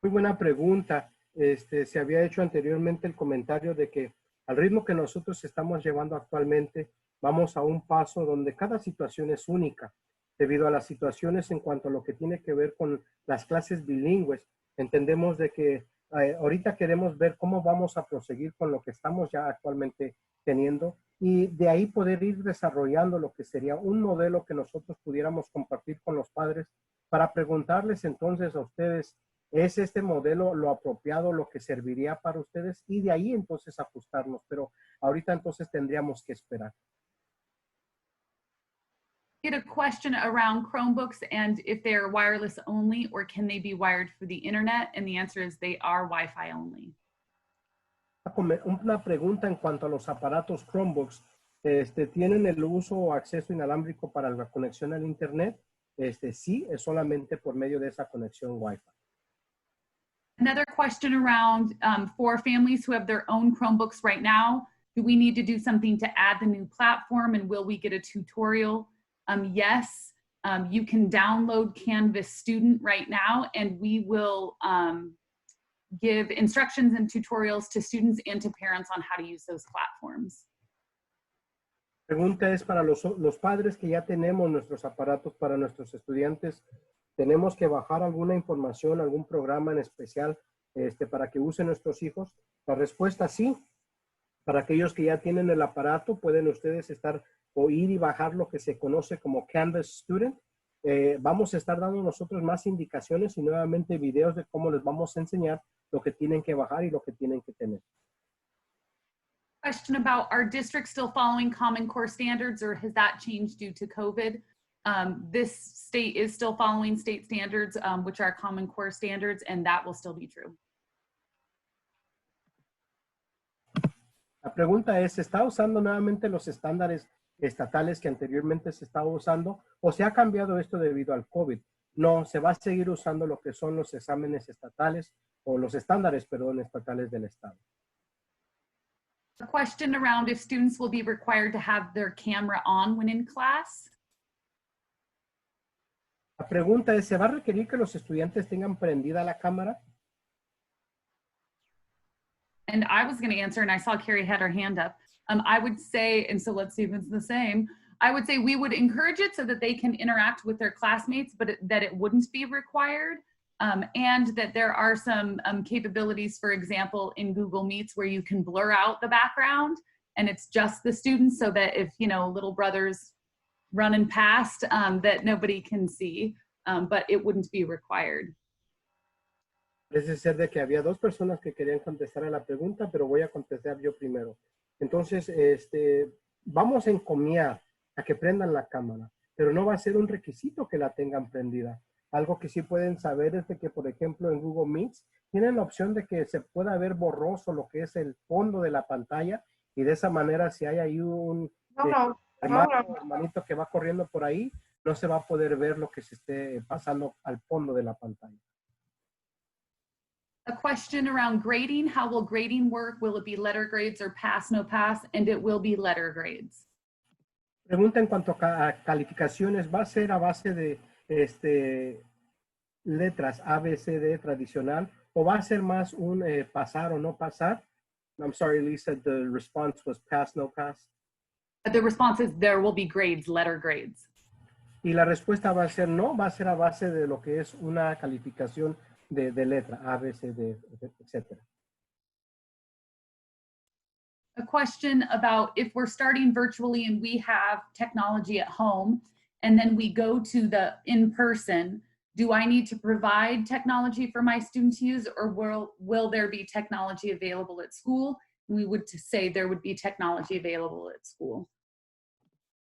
Muy buena pregunta. Se había hecho anteriormente el comentario de que al ritmo que nosotros estamos llevando actualmente, vamos a un paso donde cada situación es única, debido a las situaciones en cuanto a lo que tiene que ver con las clases bilingües. Entendemos de que ahorita queremos ver cómo vamos a proseguir con lo que estamos ya actualmente teniendo y de ahí poder ir desarrollando lo que sería un modelo que nosotros pudiéramos compartir con los padres para preguntarles entonces a ustedes, ¿es este modelo lo apropiado, lo que serviría para ustedes? Y de ahí entonces ajustarnos, pero ahorita entonces tendríamos que esperar. Get a question around Chromebooks and if they're wireless only or can they be wired for the internet, and the answer is they are Wi-Fi only. Una pregunta en cuanto a los aparatos Chromebooks, ¿tienen el uso o acceso inalámbrico para la conexión al internet? Sí, es solamente por medio de esa conexión Wi-Fi. Another question around for families who have their own Chromebooks right now, do we need to do something to add the new platform, and will we get a tutorial? Yes, you can download Canvas Student right now, and we will give instructions and tutorials to students and to parents on how to use those platforms. Pregunta es para los padres que ya tenemos nuestros aparatos para nuestros estudiantes. ¿Tenemos que bajar alguna información, algún programa en especial para que usen nuestros hijos? La respuesta sí. Para aquellos que ya tienen el aparato, pueden ustedes ir y bajar lo que se conoce como Canvas Student. Vamos a estar dando nosotros más indicaciones y nuevamente videos de cómo les vamos a enseñar lo que tienen que bajar y lo que tienen que tener. Question about, are districts still following Common Core standards, or has that changed due to COVID? This state is still following state standards, which are Common Core standards, and that will still be true. La pregunta es, ¿se está usando nuevamente los estándares estatales que anteriormente se estaba usando o se ha cambiado esto debido al COVID? No, se va a seguir usando lo que son los exámenes estatales o los estándares, perdón, estatales del estado. A question around if students will be required to have their camera on when in class. La pregunta es, ¿se va a requerir que los estudiantes tengan prendida la cámara? And I was going to answer, and I saw Carrie had her hand up. I would say, and so let's see if it's the same. I would say we would encourage it so that they can interact with their classmates, but that it wouldn't be required. And that there are some capabilities, for example, in Google Meets where you can blur out the background and it's just the students, so that if, you know, little brother's running past, that nobody can see, but it wouldn't be required. Parece ser de que había dos personas que querían contestar a la pregunta, pero voy a contestar yo primero. Entonces, vamos a encomiar a que prendan la cámara, pero no va a ser un requisito que la tengan prendida. Algo que sí pueden saber es de que, por ejemplo, en Google Meets tienen la opción de que se pueda ver borroso lo que es el fondo de la pantalla y de esa manera si hay ahí un hermano o hermanito que va corriendo por ahí, no se va a poder ver lo que se esté pasando al fondo de la pantalla. A question around grading. How will grading work? Will it be letter grades or pass, no pass? And it will be letter grades. Pregunta en cuanto a calificaciones, ¿va a ser a base de letras A, B, C, D tradicional o va a ser más un pasar o no pasar? I'm sorry, Lisa, the response was pass, no pass. The response is there will be grades, letter grades. Y la respuesta va a ser no, va a ser a base de lo que es una calificación de letra A, B, C, D, etc. A question about if we're starting virtually and we have technology at home and then we go to the in-person, do I need to provide technology for my students to use, or will there be technology available at school? We would say there would be technology available at school.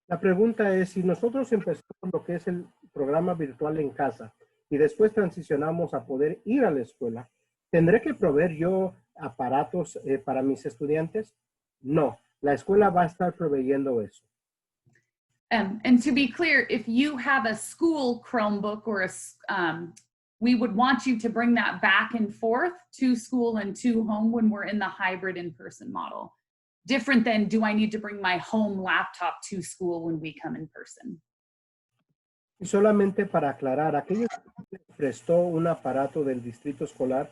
La pregunta es, si nosotros empezamos lo que es el programa virtual en casa y después transicionamos a poder ir a la escuela, ¿tendré que proveer yo aparatos para mis estudiantes? No, la escuela va a estar proveyendo eso. And to be clear, if you have a school Chromebook or we would want you to bring that back and forth to school and to home when we're in the hybrid in-person model. Different than, do I need to bring my home laptop to school when we come in person? Y solamente para aclarar, aquellos que prestó un aparato del distrito escolar,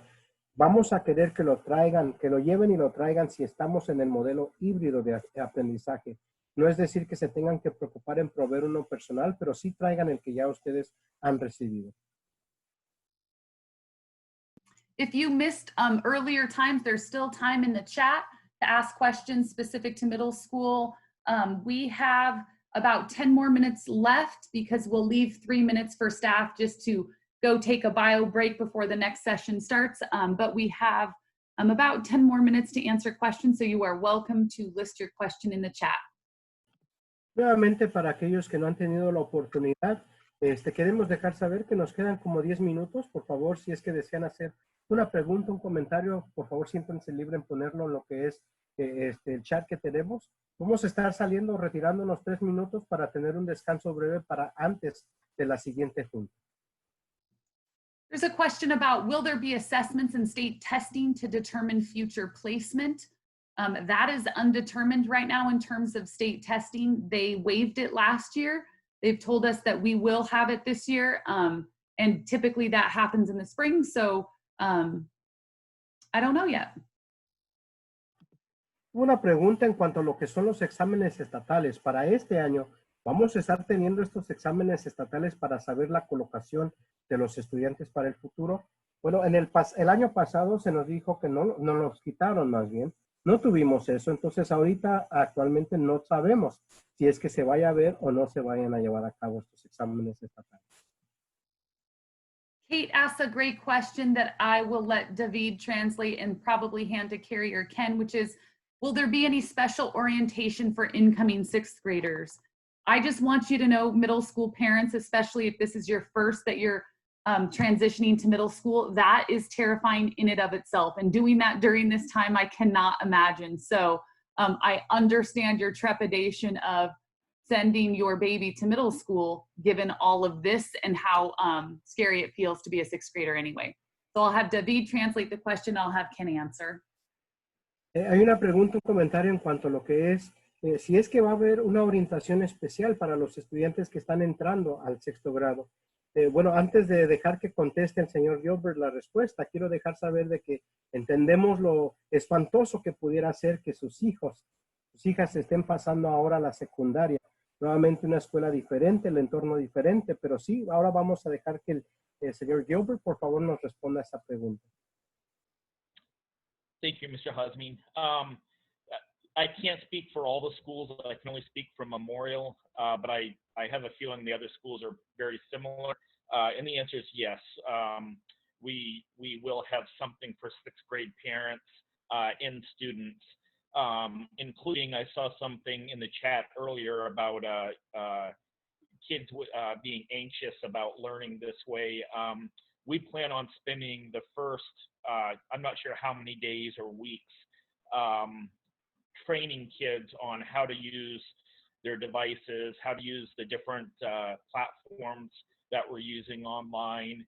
vamos a querer que lo traigan, que lo lleven y lo traigan si estamos en el modelo híbrido de aprendizaje. No es decir que se tengan que preocupar en proveer uno personal, pero sí traigan el que ya ustedes han recibido. If you missed earlier times, there's still time in the chat to ask questions specific to middle school. We have about 10 more minutes left because we'll leave 3 minutes for staff just to go take a bio break before the next session starts. But we have about 10 more minutes to answer questions, so you are welcome to list your question in the chat. Nuevamente, para aquellos que no han tenido la oportunidad, queremos dejar saber que nos quedan como 10 minutos. Por favor, si es que desean hacer una pregunta, un comentario, por favor, siéntanse libre en ponerlo en lo que es el chat que tenemos. Vamos a estar saliendo, retirándonos 3 minutos para tener un descanso breve para antes de la siguiente junta. There's a question about, will there be assessments and state testing to determine future placement? That is undetermined right now in terms of state testing. They waived it last year. They've told us that we will have it this year. And typically that happens in the spring. So I don't know yet. Una pregunta en cuanto a lo que son los exámenes estatales. Para este año, ¿vamos a estar teniendo estos exámenes estatales para saber la colocación de los estudiantes para el futuro? Bueno, en el año pasado se nos dijo que no los quitaron más bien. No tuvimos eso, entonces ahorita actualmente no sabemos si es que se vaya a ver o no se vayan a llevar a cabo estos exámenes estatales. Kate asked a great question that I will let David translate and probably hand to Carrie or Ken, which is, will there be any special orientation for incoming 6th graders? I just want you to know, middle school parents, especially if this is your first that you're transitioning to middle school, that is terrifying in and of itself. And doing that during this time, I cannot imagine. So I understand your trepidation of sending your baby to middle school, given all of this and how scary it feels to be a 6th grader anyway. So I'll have David translate the question. I'll have Ken answer. Hay una pregunta, un comentario en cuanto a lo que es, si es que va a haber una orientación especial para los estudiantes que están entrando al 6º grado. Bueno, antes de dejar que conteste el señor Gilbert la respuesta, quiero dejar saber de que entendemos lo espantoso que pudiera ser que sus hijas estén pasando ahora a la secundaria. Nuevamente una escuela diferente, el entorno diferente, pero sí, ahora vamos a dejar que el señor Gilbert, por favor, nos responda a esa pregunta. Thank you, Mr. Husmein. I can't speak for all the schools. I can only speak from Memorial, but I have a feeling the other schools are very similar. And the answer is yes. We will have something for 6th grade parents and students, including, I saw something in the chat earlier about kids being anxious about learning this way. We plan on spending the first, I'm not sure how many days or weeks, training kids on how to use their devices, how to use the different platforms that we're using online,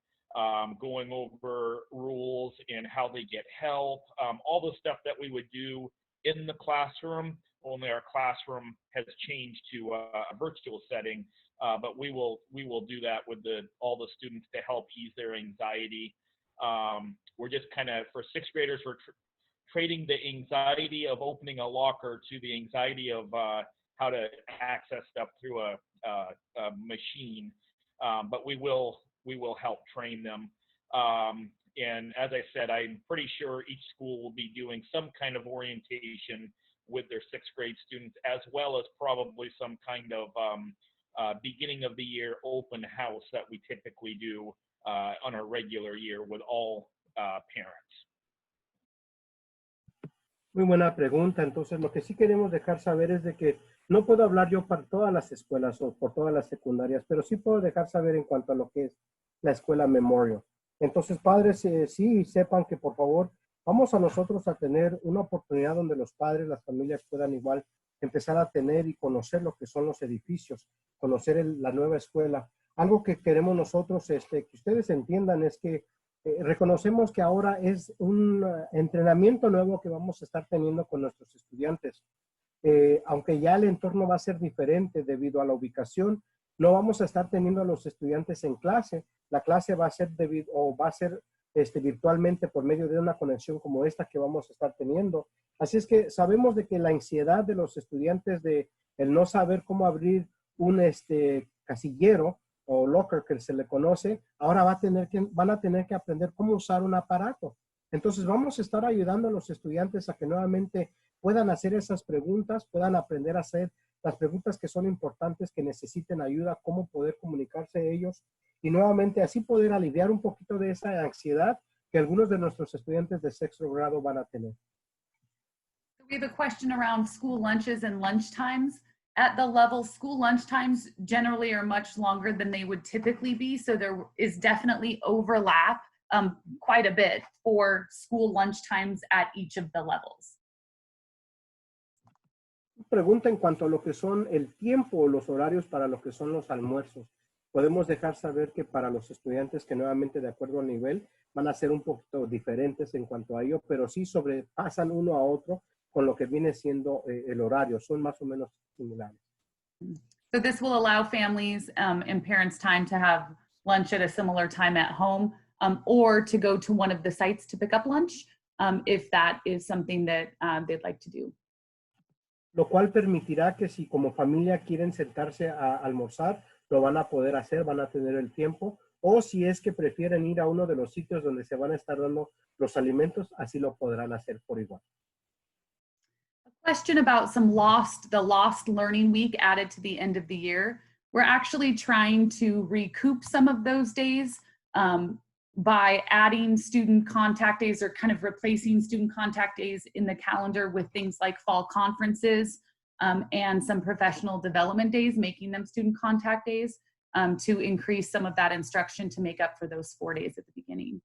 going over rules and how they get help, all the stuff that we would do in the classroom, only our classroom has changed to a virtual setting, but we will do that with all the students to help ease their anxiety. We're just kind of, for sixth graders, we're trading the anxiety of opening a locker to the anxiety of how to access stuff through a machine. But we will help train them. And as I said, I'm pretty sure each school will be doing some kind of orientation with their sixth grade students, as well as probably some kind of beginning of the year open house that we typically do on a regular year with all parents. Muy buena pregunta. Entonces, lo que sí queremos dejar saber es de que no puedo hablar yo para todas las escuelas o por todas las secundarias, pero sí puedo dejar saber en cuanto a lo que es la escuela Memorial. Entonces, padres, sí sepan que por favor vamos a nosotros a tener una oportunidad donde los padres, las familias puedan igual empezar a tener y conocer lo que son los edificios, conocer la nueva escuela. Algo que queremos nosotros que ustedes entiendan es que reconocemos que ahora es un entrenamiento nuevo que vamos a estar teniendo con nuestros estudiantes. Aunque ya el entorno va a ser diferente debido a la ubicación, no vamos a estar teniendo a los estudiantes en clase. La clase va a ser virtualmente por medio de una conexión como esta que vamos a estar teniendo. Así es que sabemos de que la ansiedad de los estudiantes de el no saber cómo abrir un casillero o locker que se le conoce, ahora van a tener que aprender cómo usar un aparato. Entonces vamos a estar ayudando a los estudiantes a que nuevamente puedan hacer esas preguntas, puedan aprender a hacer las preguntas que son importantes, que necesiten ayuda, cómo poder comunicarse ellos y nuevamente así poder aliviar un poquito de esa ansiedad que algunos de nuestros estudiantes de sexto grado van a tener. We have a question around school lunches and lunch times. At the level, school lunch times generally are much longer than they would typically be, so there is definitely overlap quite a bit for school lunch times at each of the levels. Pregunta en cuanto a lo que son el tiempo o los horarios para lo que son los almuerzos. Podemos dejar saber que para los estudiantes que nuevamente de acuerdo al nivel van a ser un poquito diferentes en cuanto a ello, pero sí sobrepasan uno a otro con lo que viene siendo el horario. Son más o menos similares. So this will allow families and parents time to have lunch at a similar time at home or to go to one of the sites to pick up lunch if that is something that they'd like to do. Lo cual permitirá que si como familia quieren sentarse a almorzar, lo van a poder hacer, van a tener el tiempo, o si es que prefieren ir a uno de los sitios donde se van a estar dando los alimentos, así lo podrán hacer por igual. A question about the lost learning week added to the end of the year. We're actually trying to recoup some of those days by adding student contact days or kind of replacing student contact days in the calendar with things like fall conferences and some professional development days, making them student contact days to increase some of that instruction to make up for those 4 days at the beginning.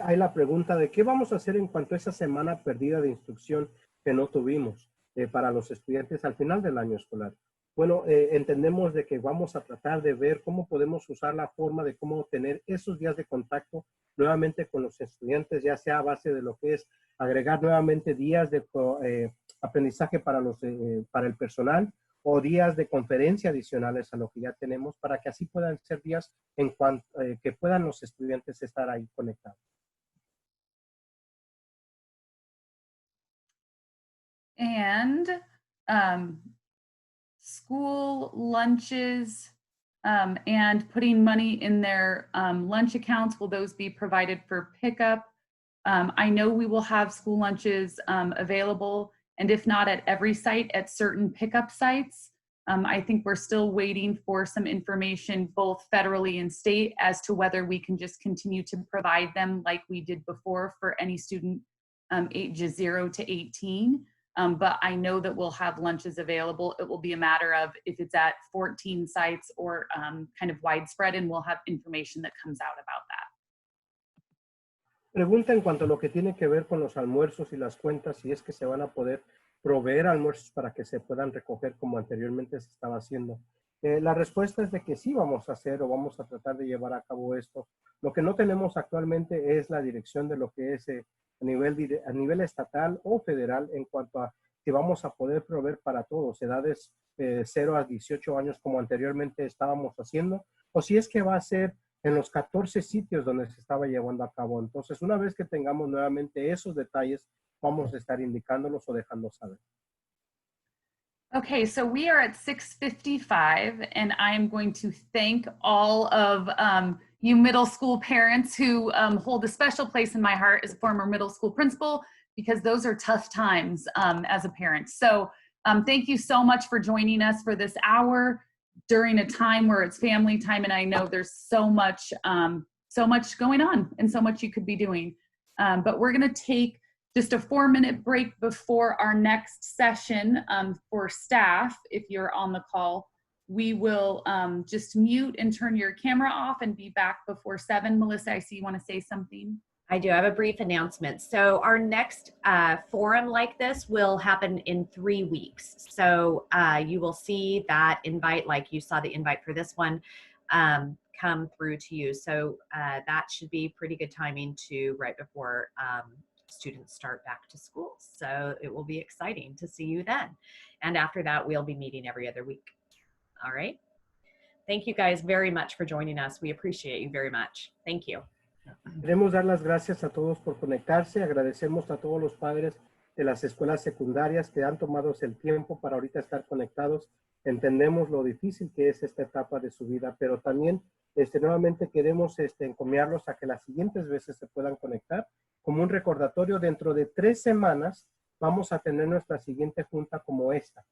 Hay la pregunta de qué vamos a hacer en cuanto a esa semana perdida de instrucción que no tuvimos para los estudiantes al final del año escolar. Bueno, entendemos de que vamos a tratar de ver cómo podemos usar la forma de cómo tener esos días de contacto nuevamente con los estudiantes, ya sea a base de lo que es agregar nuevamente días de aprendizaje para el personal o días de conferencia adicionales a lo que ya tenemos para que así puedan ser días que puedan los estudiantes estar ahí conectados. And school lunches and putting money in their lunch accounts, will those be provided for pickup? I know we will have school lunches available, and if not at every site, at certain pickup sites. I think we're still waiting for some information both federally and state as to whether we can just continue to provide them like we did before for any student ages 0 to 18. But I know that we'll have lunches available. It will be a matter of if it's at 14 sites or kind of widespread, and we'll have information that comes out about that. Pregunta en cuanto a lo que tiene que ver con los almuerzos y las cuentas, si es que se van a poder proveer almuerzos para que se puedan recoger como anteriormente se estaba haciendo. La respuesta es de que sí vamos a hacer o vamos a tratar de llevar a cabo esto. Lo que no tenemos actualmente es la dirección de lo que es a nivel estatal o federal en cuanto a si vamos a poder proveer para todos, edades 0 a 18 años como anteriormente estábamos haciendo, o si es que va a ser en los 14 sitios donde se estaba llevando a cabo. Entonces, una vez que tengamos nuevamente esos detalles, vamos a estar indicándolos o dejando saber. Okay, so we are at 6:55, and I am going to thank all of you middle school parents who hold a special place in my heart as a former middle school principal, because those are tough times as a parent. So thank you so much for joining us for this hour during a time where it's family time, and I know there's so much going on and so much you could be doing. But we're going to take just a 4-minute break before our next session for staff. If you're on the call, we will just mute and turn your camera off and be back before 7. Melissa, I see you want to say something. I do have a brief announcement. So our next forum like this will happen in 3 weeks. So you will see that invite, like you saw the invite for this one, come through to you. So that should be pretty good timing to right before students start back to school. So it will be exciting to see you then. And after that, we'll be meeting every other week. All right. Thank you guys very much for joining us. We appreciate you very much. Thank you. Queremos dar las gracias a todos por conectarse. Agradecemos a todos los padres de las escuelas secundarias que han tomado el tiempo para ahorita estar conectados. Entendemos lo difícil que es esta etapa de su vida, pero también nuevamente queremos encomiarlos a que las siguientes veces se puedan conectar. Como un recordatorio, dentro de 3 semanas vamos a tener nuestra siguiente junta como esta.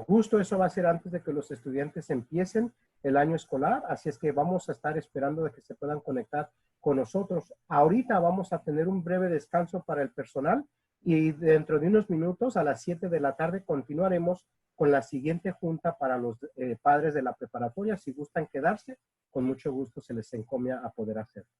Justo eso va a ser antes de que los estudiantes empiecen el año escolar, así es que vamos a estar esperando de que se puedan conectar con nosotros. Ahorita vamos a tener un breve descanso para el personal y dentro de unos minutos a las 7 de la tarde continuaremos con la siguiente junta para los padres de la preparatoria. Si gustan quedarse, con mucho gusto se les encomia a poder hacerlo.